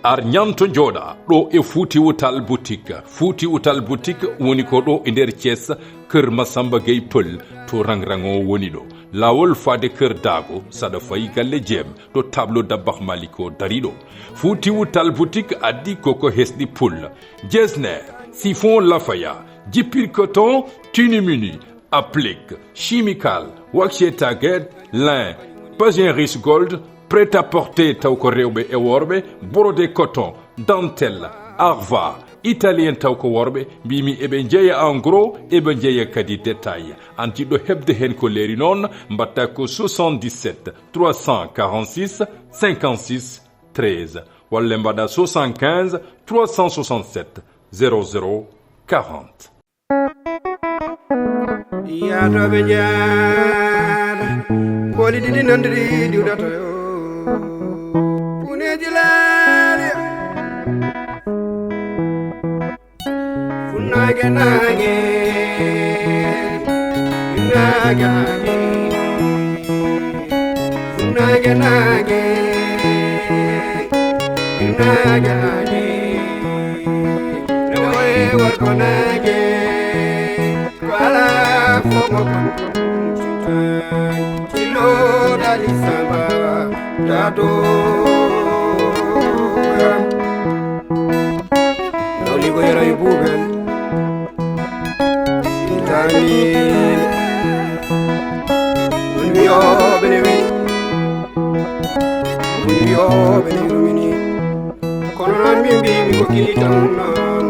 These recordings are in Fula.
Arnyanto joda ɗo e Fouti Wutal boutique woni ko ɗo e nder Thiès Kër Massamba Gueye Peul to rangrango woni ɗo lawol fade Kër Dago saɗa fayi galle jeem ɗo tableau Dabakh Maliko dariɗo Fouti Wutal boutique addi koko hesɗi pul jesner siphon lafaya jippir coton tunimuni applique chimical waxé taguet lin pagin riche gold prêt-à-porter taw ko rewɓe e worɓe brodé coton dentelle arva italien taw ko worɓe mbimi eɓe jeeya en gros eɓe jeeya kadi détail an jiɗɗo hebde hen ko leeri noon mbatta ko 77 346 56 13 walla mbaɗa 75 367 00 40 yaatoɓe jaada kooli ɗiɗi nandiri diwɗata yo puneji laali funnage nage nage nage funnage nage nage nage rewoye worko nage wala fomo kon kilo dali samba dado noli go yara ibubel itani unyo benewi unyo benewi kono nan mi ko kilitan non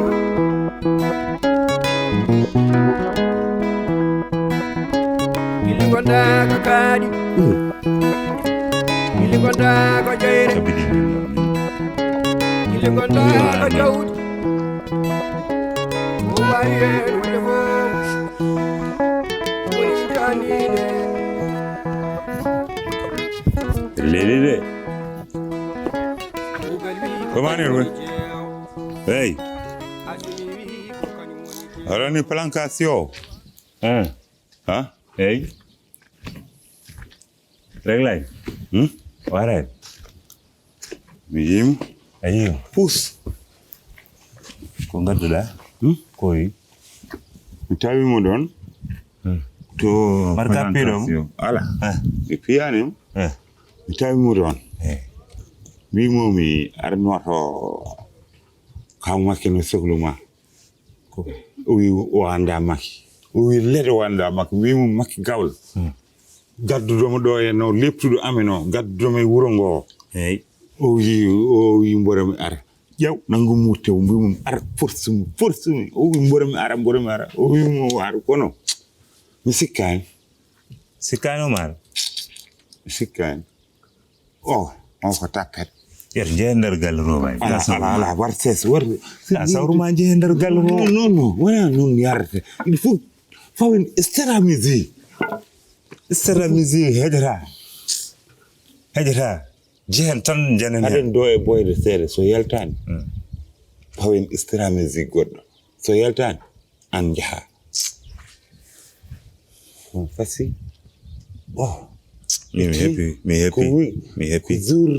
Iligonda kadi Iligonda ko jere Iligonda ko jawdi O baye wole fo Woni janine Lelele Comment est-ce? Hey Alors ni plancation Hein? Hey Reglai Waret Mijim Ayo Pus Ko ngadduɗa koyi tawi mo ɗon to marka piɗom ala mi piyanimo mi tawi mo ɗon mbimomi arnoto kaw makki no sohlu ma o wi o anda makki o wi leɗo wanda makki mbimo makki gawla gaddudomo ɗo e no leptuɗo amen o gaddudomo e wuro ngo o wi mborami ara ƴew nanggu murtew mbimum ara forsumi o wi mborami ara o wimo ar kono mi sikkani mar o ko takkat yer je nder galle Roma ala war ses war sawruma je nder galle Roma non wala non yarate il faut fawen stéramiser hedera jehen tan janen aden do e boyde seede so yaltani fawen stéramiser goɗɗo so yaltani an jaha fasi mi happy jour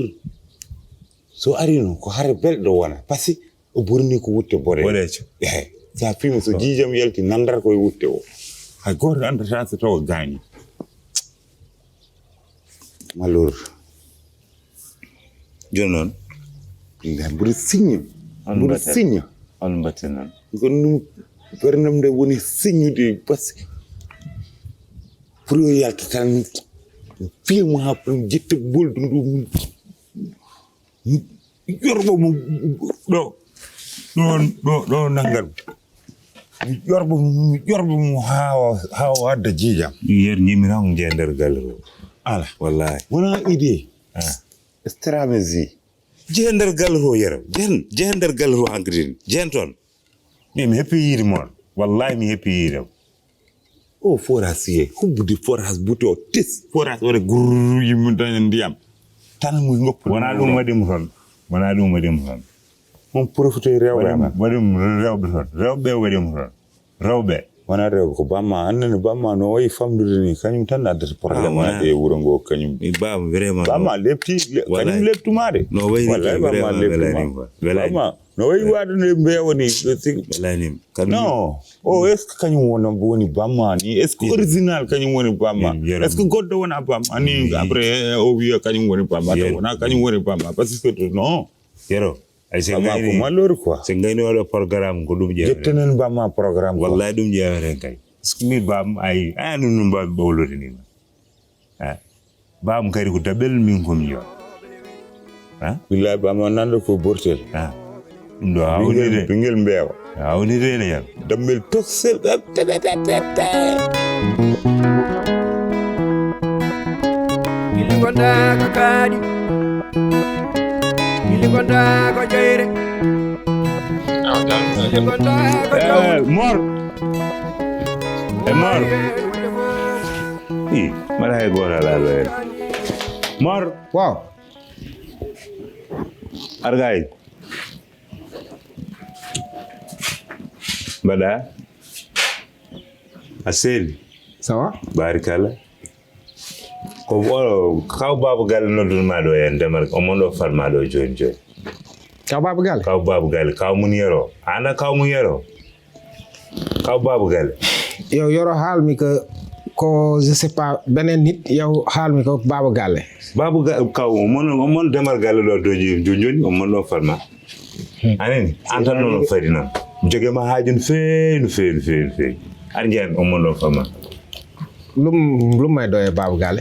so arino ko hare belɗo wona pasi o ɓurni ko wutte boɗejo sa fima so jiijam yalti nandar koye wutte o hay goto andata so tawa gañi malor joni noon ɓuri signa on batte noon gonɗum bernam nde woni signude pasque pour yo yalta tan fiyamo ha jetta boldu ndu yorbo mo ɗo nangal yorbo mo ha wadda jiijam yer ñimiran je nder galle o ala wallahi wona idée stéramiser je nder galle o yeram je nder galle o hankadin jen toon mi heppi yiide moon wallahi mi heppi yiidam o forage ye hubbude forage buto o tes forage waɗa gurr yimɓe daña ndiyam tan mo goppu wona ɗum waɗimo toon on profite rewɓe waɗimo rewɓe toon rewɓe waɗimo toon rewɓe wana re ko bamma annene bamma no way famdude ni kanyum tan addata problème ade wuro ngo kanyum bam vraiment bamma lepti kanyum leptumade no way wallahi bamma leptumade bamma no way wadane mbewoni belani non est ce que kanyum woni bamma ni est ce que original kanyum woni bamma est ce que goddo wona bamma ni après o wiya kanyum woni bamma wona kanyum woni bamma parce que non yero ay se ngayni ko malor quoi se ngayni wala programme ko dum jeex jettenen bamma programme wallahi dum jeex ren kay skimi bam ay anu num ba bawlodi ni bam kay ko tabel min ko mi yo billahi bamma nando ko bortel ndo awni bingel mbewa awni de le yal dammel toksel ili gonda ko kadi ili gonda ko jeyre ili gonda ko jawdi mor mor mala hay gora la lo mor waaw argay bada asel ça va barikala ko bolo kaw babu gal no dun ma do en demal o mondo farma do jon kaw babu gal kaw mun yero ana kaw mun yero kaw babu gal yow yoro hal mi ko je sais pas benen nit yow hal mi ko babu gal kaw o mon demal gal do jon o mondo farma aneni antan no farina joge ma hajun fe arjen o mondo farma lum may doye babu gal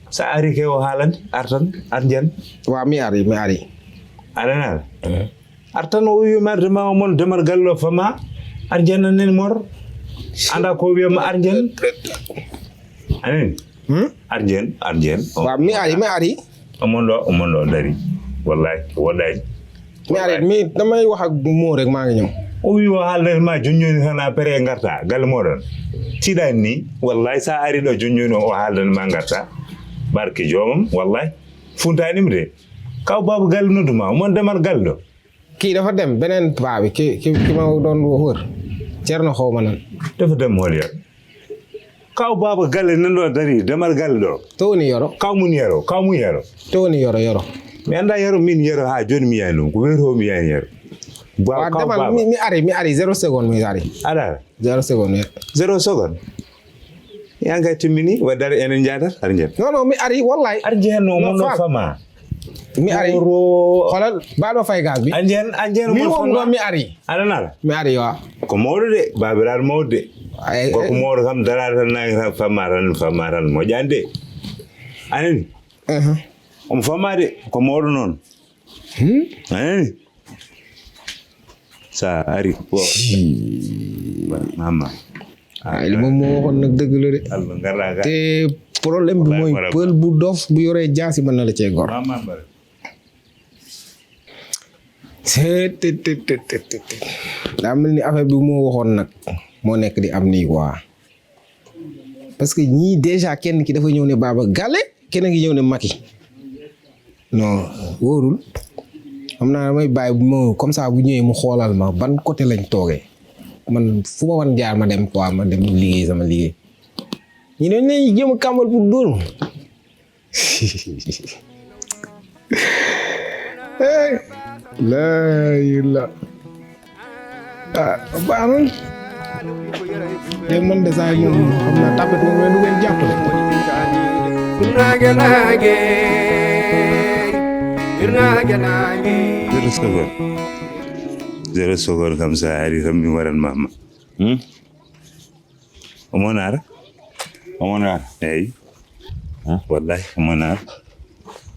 sa ari ke o halan arjen wa mi ari anana artan o wi mar ma mon demal gallo fama arjen nen mor anda ko wi ma arjen anen arjen wa mi ari o mondo dari wallahi mi ari mi damay wax ak mo rek ma nga ñew o wi o halan ma junjoni hana pere ngarta gal modon tidani wallahi sa ari do junjoni o halan ma ngarta barke jomam wallahi funtani mi de kaw babu gal noduma mon demal galdo ki dafa dem benen baabi ki ma doon wër cerno xawma nan dafa dem hol ya kaw babu gal nan do dari demal galdo toni yoro kaw mun yero toni yoro mi anda yero min yero ha joni mi yano ko wero mi yero ba demal mi ari 0 seconde mi ari ada 0 seconde 0 seconde yanga timini wadare enen jadar arjen non mi ari wallahi arjen no mon fama mi ari xolal baado fay gas bi anjen mi mo mi ari alana mi ari wa ko mawde babiral mawde ko mawdo kam darata na famaran mo jande anani on famade ko mawdo non anani sa ari ko mama li moom moo waxoon nag dëgg la de te problème bi mooy pël bu dof bu yoree jaasi mën na la cee gor daa mel ni affaire bi moo waxoon nag moo nekk di am nii quoi parce que ñii déjà kenn ki dafa ñëw ne Baba Galle kenn ngi ñëw ne Macky non wóorul xam naa damay bàyyi bu ma comme ça bu ñëwee mu xoolal ma ban côté lañ toogee man fu ma wan jaar ma dem quoi ma dem liggéey sama liggéey ñu ne nañ jëm kàmbal pour dóor la baax na man de saa moom xam naa tapet moom du ngeen jàppale zero seconde comme ça ari kam mi waran mama omonar hey wallahi omonar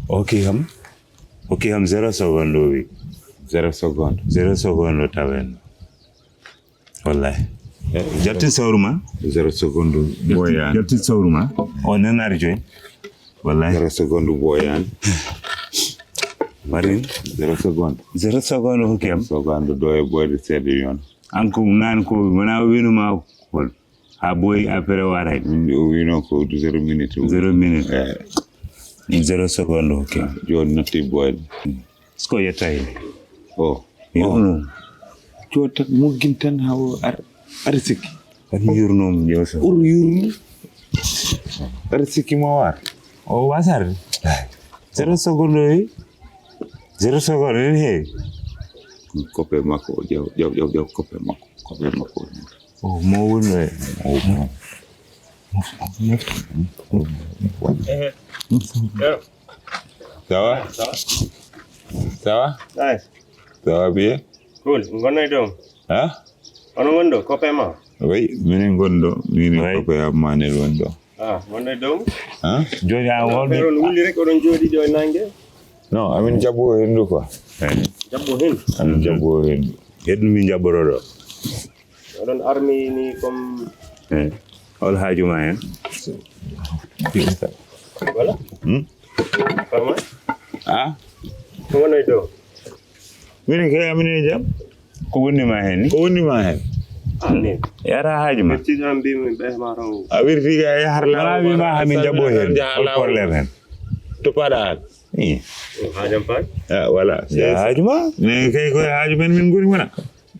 okay ham 0 seconde wi 0 seconde tawen wallahi jatti sawruma 0 seconde boyan jatti sawruma o nanar joy wallahi 0 seconde boyan marin 0 seconde hokem seconde do e boyde sede yon anko nan ko mana winuma hol ha boy après waray wino ko 0 minute 0 seconde hokem jon natti boyde sko yetay oh yono jota mo gintan hawo ar sikki Kan yurnom yoso. yurnu ar sikki mo war o wasar 0 seconde 0 seconde he Kope makko jaw kope makko. oh mo wonno ça va Nice. ça va bien Cool. Ngono dom. hein Ono ngondo kope ma. oui minen gondo minen kope amane wondo Ngono dom. hein Joni a won. Pero wuli rek odon jodi do nange. non amin jabo hendu quoi Jabbo hen. amin jabo hendu Heddu mi jaborodo. Odon army ni comme Hol haajuma hen. voilà. Comment? ah Ngono do. Minen kay amine jam. Ko wonni ma hen ni. ko woni ma hen Amin. Yara haajuma. Ti jam bi mi be ma raw. a wirti ga ya har Wala wi ma hamin jabo hen. Hol problème hen. to pada Hajam pa. voilà Ya haajuma. ne kay ko haaju men min guri wona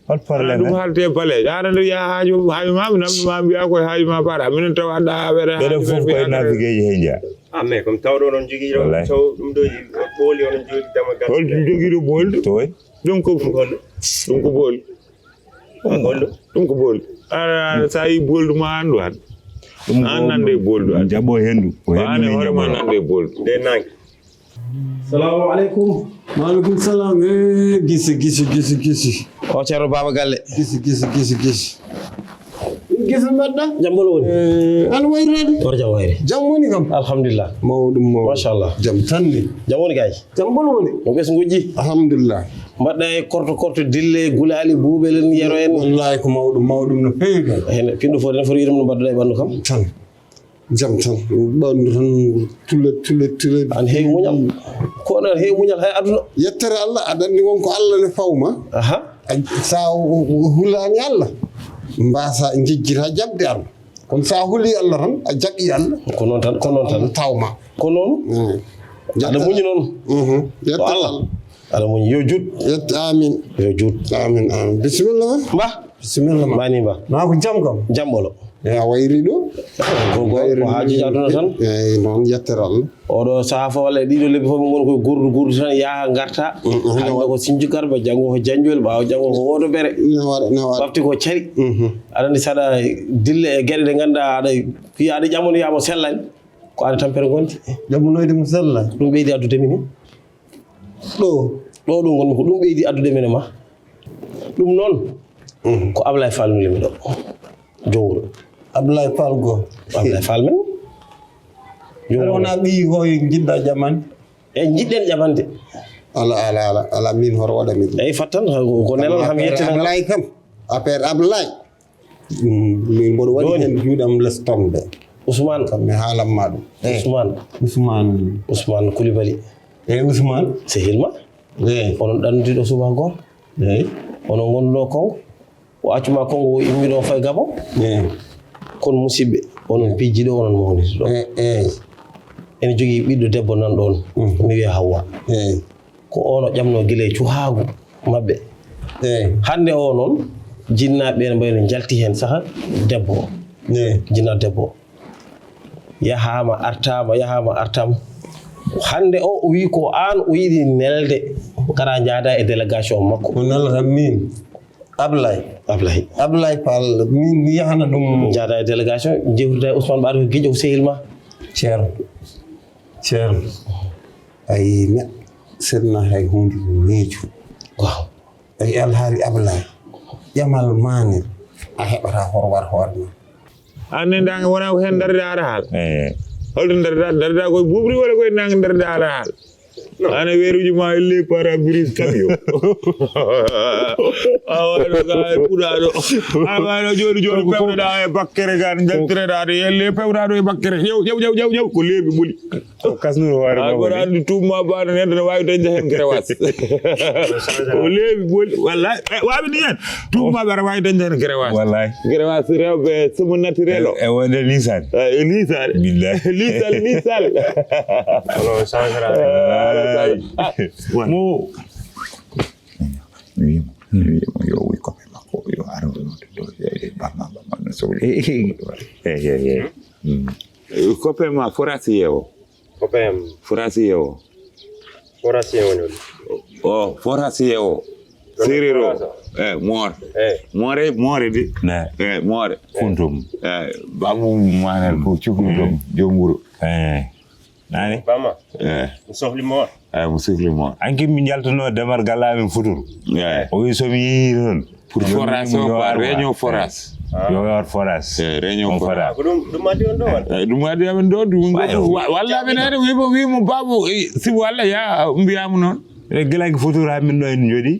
Hol problème dum hen. halte bale ara ndu ya haaju ma ma biya ko haaju ma para min to anda were Bedo fof koy navigueji hen ja. Mais comme tawdo non jogi do Wallahi. taw dum do booli on jodi dama gat. hol jogido boldu Toy. dum ko bol dum ko bol ara sa yi boldu ma andu han an nande boldu an Jabo hendu. Ko hendu ane mi hore ma jabo. nande boldu De nangi. salaamaaleykum. maaleykum salaam. gisi. o ceerno baba galle gisi. gisi mbaɗɗa. jam bolo woni an wayrede. oto jam wayre jam woni kam. alhamdulillah mawɗum mawɗum. machallah jam tan ni. jam woni gayi jam bolo woni. mo ɓes gujji alhamdulillah. mbaɗɗa e korto dille gulali buuɓel en yero en wallahi ko mawɗum no feewi kay. hen pinɗo fo ene foti yirum no mbaɗɗuɗa e ɓanndu kam tan jam tan ɓandu tan tulet an heewi muñal ko onon heewi muñal hay aduna yettere allah aɗa anndi wonko allah ne fawma aha sa hulani allah mbasa jejjita jaɓde allah kono sa huli allah tan a jaɓi allah ko noon tan allah tawma ko noon aɗa muñi noon ko allah aɗa muñi yo juut amin yo juut amin bisimilla ma mba bisimilla ma mbani mba ma ko jam kam jamɓolo a wayri ɗo ko haajiji aduna tan eyyi noon yettere allah oɗo saaha fo walla e ɗiɗo lebbi fof min goni koye gurdu tan yaaha garta hande ko Sinthiou Garba janggo ko Janjol ɓawa janggo ko Wodo Bere ne waɗa bafti ko cari aɗa andi saɗa dilla e gueɗe ɗe ganduɗa aɗa fiya aɗa ƴamonoyamo sellani ko aɗa tampere gonti ƴammonoyde mo sella ɗum ɓeydi addude mini ɗo ɗum gonmi ko ɗum ɓeydi addude mine ma ɗum noon ko Ablaye Fall nulimi ɗo jowuro Ablaye Fall goo Ablaye Fall men aɗa wona ɓii hoye jiɗɗa ƴamande eyyi jiɗɗen ƴamande ala min hoto waɗami ɗum eyyi fattan ko nelal kam yettina Ablaye kam affaire Ablaye min mboɗo waɗi hen juuɗam less tombe Ousmane kam mi haalanma ɗum Ousmane Coulibaly eyyi Ousmane sehilma eyyi onon ɗanndiɗo suba goto eyyi onon gonɗuɗo Kongo o accuma Kongo o immiɗo faye Gabon eyyi kono musidɓe onon pijjiɗo onon mawnitiɗo eyyi ene jogii ɓiɗɗo debbo nan ɗon mi wiya Hawwa eyyi ko ono ƴamno gila e cuhaagu maɓɓe eyyi hannde o noon jinnaɓe ɓe mbayno jalti heen saha debbo o eyyi jinnaɗo debbo o yahama artama hannde o wi ko an o yiɗi nelde gara jaada e délégation makko ko nelatan min Ablaye Fall min mi yahana ɗum jaada e délégation jewtida e Ousmane Ɓaɗo ko guiƴo ko sehil ma ceerno ayi neɗɗo sedna hay hunde ko miijo waaw ayi alhaali Ablaye ƴamal mane a heɓata horwar hoore ma anne ndanga wona ko hen darde ara haal holto darda koye buɓri walla koye nanga darde ara haal ana weeruji ma elle parabrise camion awano ga puɗaɗo awano joni pewɗoɗa e bakkere gan jaltireɗaɗo elle pewɗaɗo e bakkere ƴew ko leeɓi ɓuuli Kasnuru hoore a kono andi tumma baɗo neɗɗo ne wawi dañde hen krewas ko leeɓi ɓuuli wallay wawi ni hen tummaɓe aɗa wawi dañde hen krewas Wallahi. krewas rewɓe somo naturel o E wonde lisane. lisal Billahi. lisal Ono sangra. Mo mi wimo yo wi kope makko yo arno do e bamma no so sohli copain ma forasi yewo Copain forasi yewo forasi woni. o forasi yewo serero moore di moore funtum bamu manel ko cukuɗum jomwuro nani Bama. Sohli mo. mo sohli mo anki min jaltuno demargal amin futur o wi somi yeehi toon pour forage o quoi réunion forage yo yor forage réunion forage Ko dum adi on do wala. ɗum waɗi amen ɗo ɗum walla amen ene wimo babo si walla ya mbiyama noon e gilaki futur amin ɗo en jooɗi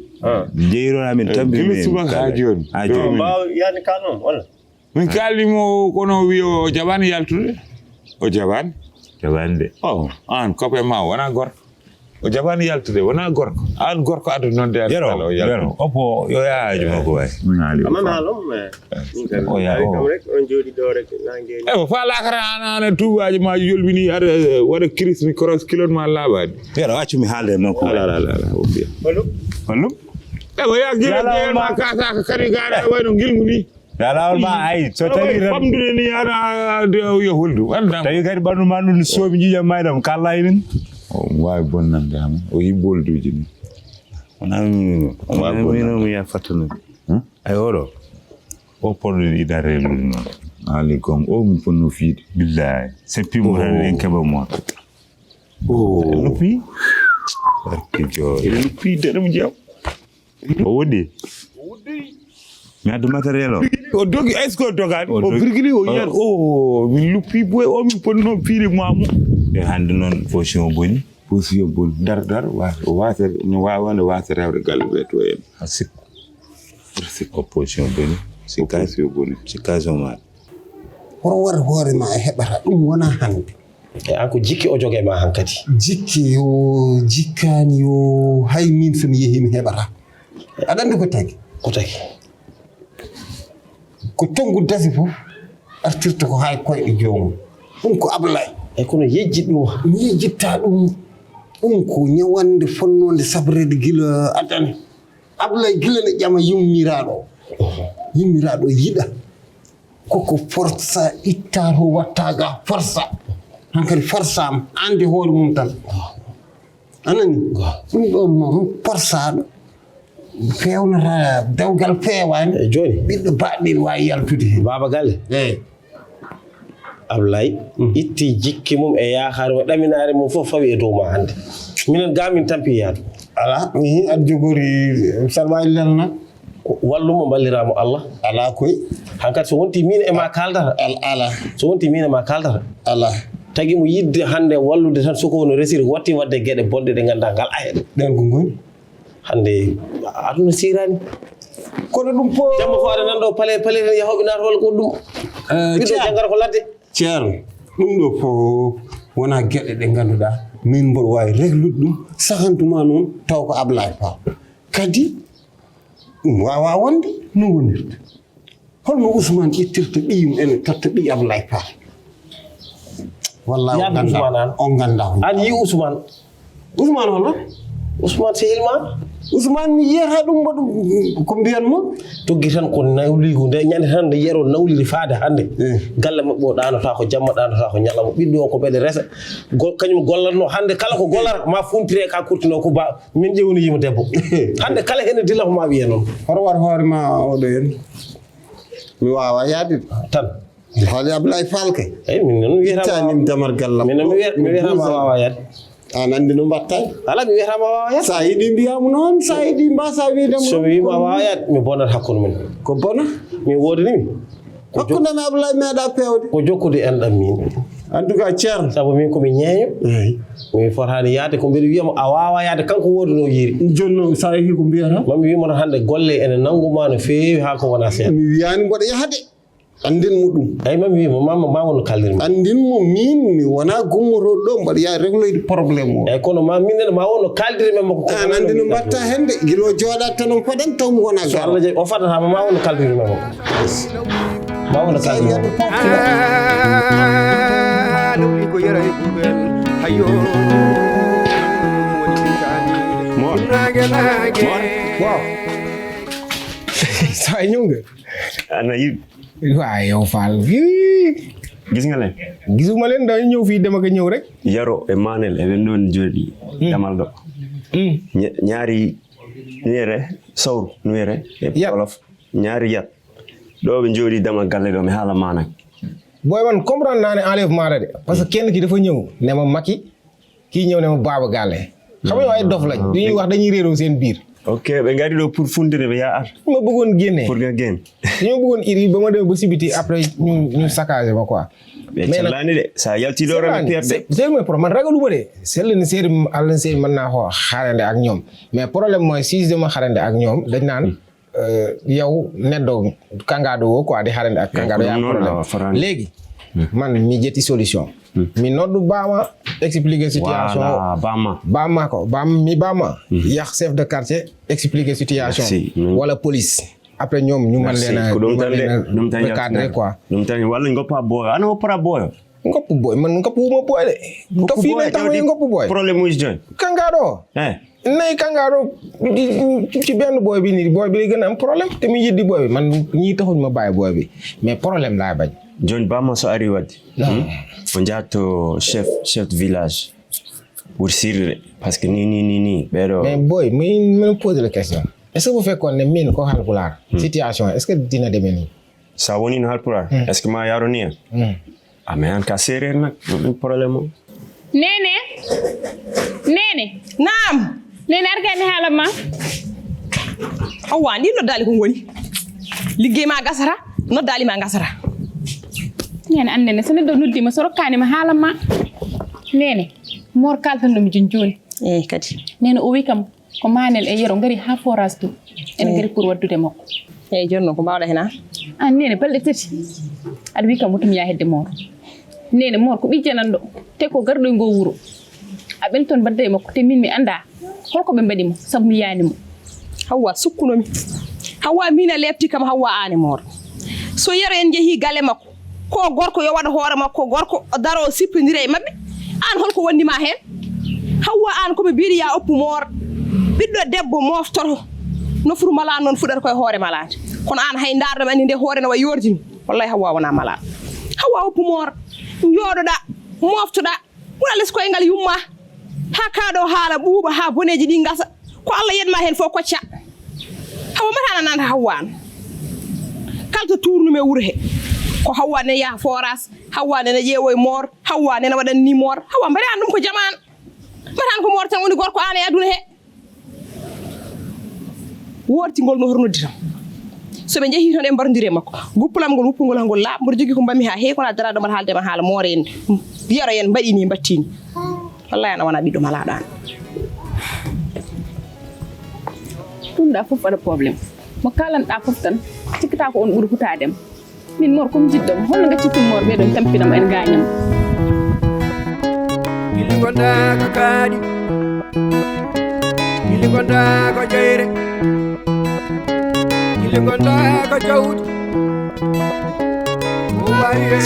jeeyiron amin tambi gila suba ha joni Baw yani kalon wala. min kalimo kono wi o jaɓani yaltude o jaɓani jaɓande an copain ma wona gorko o jaɓani yaltude wona gorko an gorko adu noon de yero oppo yo yaajo makko way Amma malum o ya kam rek on jodi do rek nangue. o fa lakara anane tubaji ma yolbini aɗa waɗa crismi cross kilon ma laaɓade yero accumi haalde noon ko ala o mbiya hollum o ya gila ma kasaka kadi gaɗa wayno gilgu ni lawol ma ay so tawi famdude ni aɗa yo holdu tawi kadi ɓandu ma ɗum soomi jiijam maydam kalla enen o wawi bonnande ham o yi bolduji ni wonamino ya fattuno ay oɗo o ponno ida relude noon aleykum o mi ponno fiide billahi seppimo tan en keɓa mo noppi barke jo noppi deɗem jaw o woɗɗi mi addu matériel o dogi est ce que o dogani o virgili o yiyat min luppi boy o min ponno fiide mamo e hande noon position boni position boni dar o wasa no wawande wasa rewde galle ɓe to en sikko position boni position boni situation maɗa horo war hoore ma e heɓata ɗum wona hande e an ko jikki o jogue ma hankadi jikki yo jikkani yo hay min somi yeehi mi heɓata aɗa andi ko tagi ko tongu dasi fof artirta ko hay koyɗe joomum ɗum ko ablay e kono yejjit ɗum yejjitta ɗum ko ñawande fonnode sabrede gila adane ablay gila ne ƴama yummiraɗo yiɗa koko forsa itta to wattaga forsa hankadi forsama andi hoore mum tan anani ɗum ɗo mo forsaɗo fewnata dewgal feewani e joni ɓiɗɗo baɗɗel wawi yaltude hen baba galle eyyi Ablaye itti jikki mum e yaakaare mo ɗaminare mum fof fawi e dow ma hande minen ga min tampi yaadu ala aɗa jogori saɗa wawi lelna wallumo balliramo Allah ala koye hankkadi so wonti min e ma kaldata ala so wonti min e ma kaldata ala tagi mo yidde hande wallude tan soko no resiri watti wadde gueɗe bonɗe ɗe ganduɗa ngal aheɗe ɗen ko goni hande aduna sirani kono ɗum po jamma fo aɗa nanɗo pale tan yahoɓe naata walla ko ɗum ɓiɗɗo janggata ko ladde ceerno ɗum ɗo ko wona gueɗe ɗe ganduɗa min mboɗo wawi reglude ɗum sahantuma noon taw ko Ablaye Fall kadi ɗum wawa wonde no wonirta holno Ousmane ƴettirta ɓiyum ene totta ɓi Ablaye Fall walla on ganda an yi Ousmane holno Ousmane sehilma Ousmane mi yiyata ɗum mbaɗum ko mbiyanmo togui tan ko nawligo nde ñande tan nde yiyata o nawliri faade hande galle mabɓe o ɗanota ko jamma ɗanota ko ñalawma ɓiɗɗo o ko ɓeɗe resa kañum gollatno hande kala ko gollata ma funtire ka kurtino ko ba min ƴewni yimo debbo hande kala hene dilla ko ma wiye noon hoto wat hoorema oɗo hen mi wawa yaade tan haali Ablaye Fall kay eyyi min noon ittanim damar gallam min mi wiyatama wawa yaade an andi no mbatta ala mi wiyatama wawa yaade sa yiiɗi mbiyama noon sa yiiɗi mbasa wiidemo somi wima wawa yaade mi bonat hakkude men ko bona mi wodinimi hakkudemi Ablaye meeɗa pewde ko jokkude enɗam min en tout cas ceerno saabu min komi ñeeño mi fotani yaade ko mbiɗa wiyamo a wawa yaade kanko woduno yiiri jonno sa yeehi ko mbiyata mami wimo tan hande golle ene nanguma no feewi ha ko wona seeɗa mi wiyani mboɗo yahade andin mo ɗum eyyi mami wimo ma wonno kaldirmi andin mo min mi wona gummotoɗo ɗo mbaɗa yaa régloyde probléme o eyyi kono ma minene ma wonno kaldirmi makko an andi no mbatta hende guilo joɗat tan on faɗan taw mi wona so Allah jaɓi o fadatama ma wonno kaldirmi makko ma wonno kaldirmi lawli ko yara e ɓuɓel hayo woni nage wow sa ñunga ana yi waaye yow Fall gis nga leen gisuma leen dañu ñëw fii dem ak ñëw rek Yaro e Manel e non jodi damal do ñaari nuere sawru nuere e wolof ñaari yat do be jodi dama galle do mi hala manak booy man comprendre naa ne enlèvement la de parce que kenn ki dafa ñëw ne ma Macky kii ñëw ne ma Baba Galle xam nga ay dof lañ dañuy wax dañuy réeroo seen biir ok be ngari do pour fundire be ya ar ma bëggoon génne pour nga génn ñoo bëggoon iri ba ma dem ba sibiti après ñu saccagé ma quoi mais lani de sa yalti do ram perde c'est mais pour man ragaluma de c'est le séri Alioune Seye mën naa ko xaarande ak ñoom mais problème mooy si dama xaarande ak ñoom dañ naan yow neddo kangado wo quoi di xaarande ak kangado yaa problème léegi man mi jëti solution mi noddu Bama expliquer situation Bama ko Bama yax chef de quartier expliquer situation wala police après ñoom ñu mën leen a recadrer quoi ñoom tamit wala ngoppa boy ana opera boy ngopp boy man ngopp wuma boy de to fi ne tax ngopp boy problème muy joy kangado nay kangado ci benn boy bi ni boy bi gën a am problème te mi yiddi boy bi man ñi taxuñ ma bàyyi boy bi mais problème laa bañ John Bama so ari wadi on jatto chef de village pour sirre parce que ni pero mais boy me pose la question est-ce que vous faites qu'on min ko halpular situation est-ce que dina demé ni sa woni no halpular est-ce que ma yaro ni ah mais an ka séréer nak problème nene naam nene argani halama awa ndi no dali ko ngoni liggey ma gasara no dali ma gasara nene andene sene do nuddi ma soro kani ma halama nene mor kaltan dum jinjoni kadi nene o wi kam ko manel e yero ngari ha forage to en ngari pour waddude makko jonno ko bawda hena nene balde tati ad wi kam mutum ya hedde mor nene mor ko bijjanando te ko gardo ngo wuro abel ton badde makko te min mi anda holko be mbadi mo sabu mi yani mo hawa sukkunomi hawa mina lepti kam hawa ani mor so yero en jehi gale makko ko gorko yo wada hoore makko gorko daro sippindire mabbe an holko wonni ma hen hawa an ko be biiri ya oppu mor biddo debbo moftoro no furu mala non fudar koy hoore malade kono an hay ndardo man inde hoore no way yordini wallahi hawa wana mala hawa oppu mor njododa moftoda wala les koy ngal yumma ha kaado haala buuba ha boneji di ngasa ko Allah yedma hen fo kocca hawa matana nanta hawan kalto tournu me wuro he ko hawa ne ya foras hawa ne jeewoy mor hawa ne wadan ni mor hawa mbari andum ko jaman matan ko mor tan woni gorko an e aduna he worti ngol no hornodira so be jehi ton e mbarndire makko guppulam ngol wuppugol hangol la mbor jogi ko mbami ha he ko na dara do mal halde ma hala more en yaro en mbadi ni battini wallahi ana wana biddo malado an tunda fof ada problème mo kalan da fof tan tikita ko on buri futa dem min mor kom jiddom hono nga citum mor be don tampinam en gañam ili gonda ko kadi ili gonda ko jeyre ili gonda ko jawdi o waye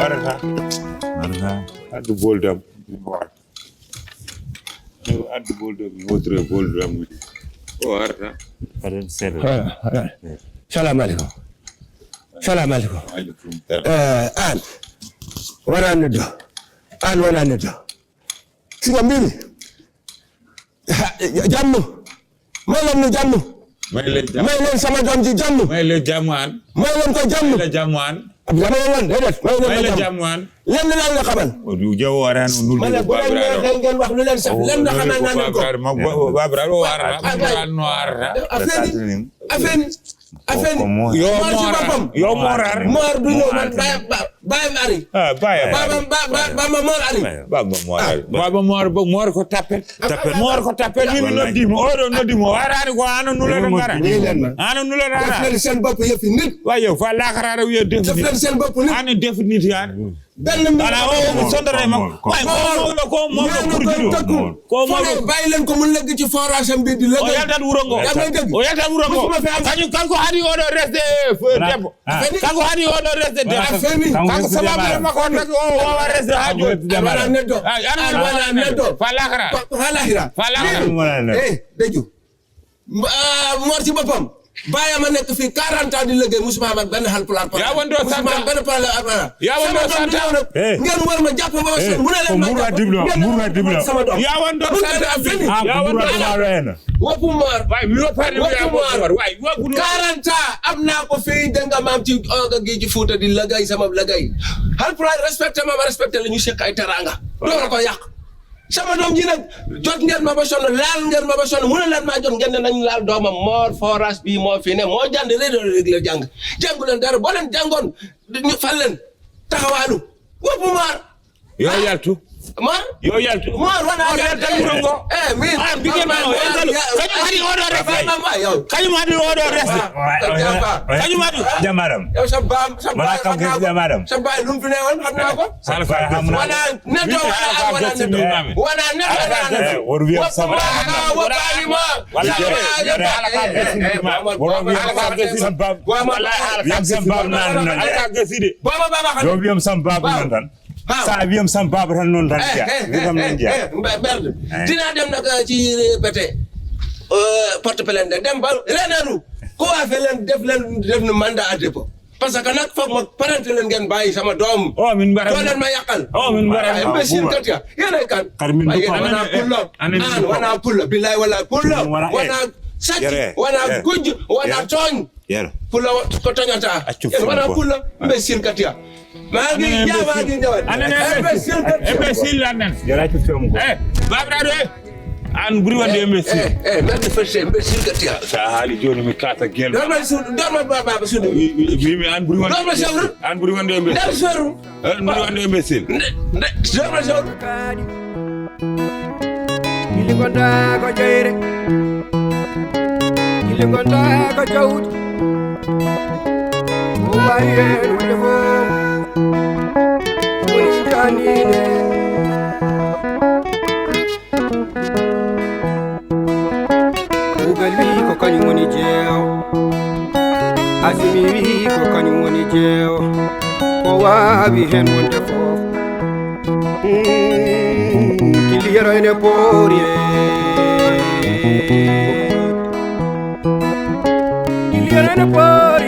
arata addu boldam addu boldam wotre boldam o arata faden sere salam alaikum an wara neddo siga mbimi jammu may leen sama doom ji jammu may leen jammu an may leen ko jammu dama won dedet may leen jammu an len la nga xamal du jaw waran nul man bu ngeen wax lu leen sax len nga xamal nan ko babra o wara no ara affaire yo morar mor du ñëw man bay mari baba mor ko tapel mi noddimo warani ko ana nula ngara ana nula rara def sen bop yef nit wa yow fa la xara wiyo def sen bop nit ana def nit yan ben mi ala o sondare ma way ko mo bàyyi leen ko mu legg ci forage am bi di legg o yaltat wurongo kanko hani o do reste debbo kanko hani o do reste debbo kanko sababu ma ko nak o wa reste ha jodi wala neddo falakara deju mor ci boppam bàyyi ma nekk fii 40 ans di liggéey musuma am benn Haalpulaar yaa wandoo santa musuma am benn problème ak yaa wandoo santa ngeen war ma jàpp ba son mu ne leen ma diblo sama doom yaa wandoo santa yaa wandoo wopu maar waay mi pare yaa maar waay wopu 40 ans am naa ko fii dégg nga maam ci onga gi ci Fuuta di liggéey sama liggéey Haalpulaar respecté ma respecté la ñu sekk ay teranga doo ko yàq sama doom ji nag jot ngeen ma ba sonn laal ngeen ma ba sonn mu ne leen maa jot ngeen ne nañu laal doomam Mor forage bii moo fi ne moo jàng rek la jàngu leen dara boo leen jàngoon ñu fal leen taxawaalu woppu maar yoo yaltu maar yoo yaltu maar wana yaltu murongo mi bige ma o entalu kañum hadi oɗo resde kañum hadi oɗo resde kañum hadi jamaram yow sa baam mala kam ke jamaram sa baay lum fi ne woon xam naa ko wana neto wana neto wor wi sama sa wiyam sam baba tan noon tan merde dinaa dem nag ci pété porte plainte dem ba reneru ko wafe leen def na mandat à dépôt parce que nag foog ma parente leen ngeen bàyyi sama doom min mbara doo leen ma yàqal min mbara imbécile kat ya yéen kan wana pullo billahi wala pullo wana sàcc wana gujj wana tooñ pullo ko toñata wana pullo imbécile kat ya maa ngi ñëwaat imbécile la nen jaratu femu ko babrado an buri wonde imbécile merde fesse imbécile kat ya sa haali joni mi kata gel dorma baba sudu mi an buri wonde dorma sewru an buri wonde imbécile der sewru buri wonde imbécile dorma sewru ili gonda ko jeyre ili gonda ko jawdi o wayi en wonde fo woni sitanine ugal wi ko kañum woni jeew asimi wi ko kañum woni jeew ko waawi hen wonde fof kiliyero ene poori kiliyero ene poori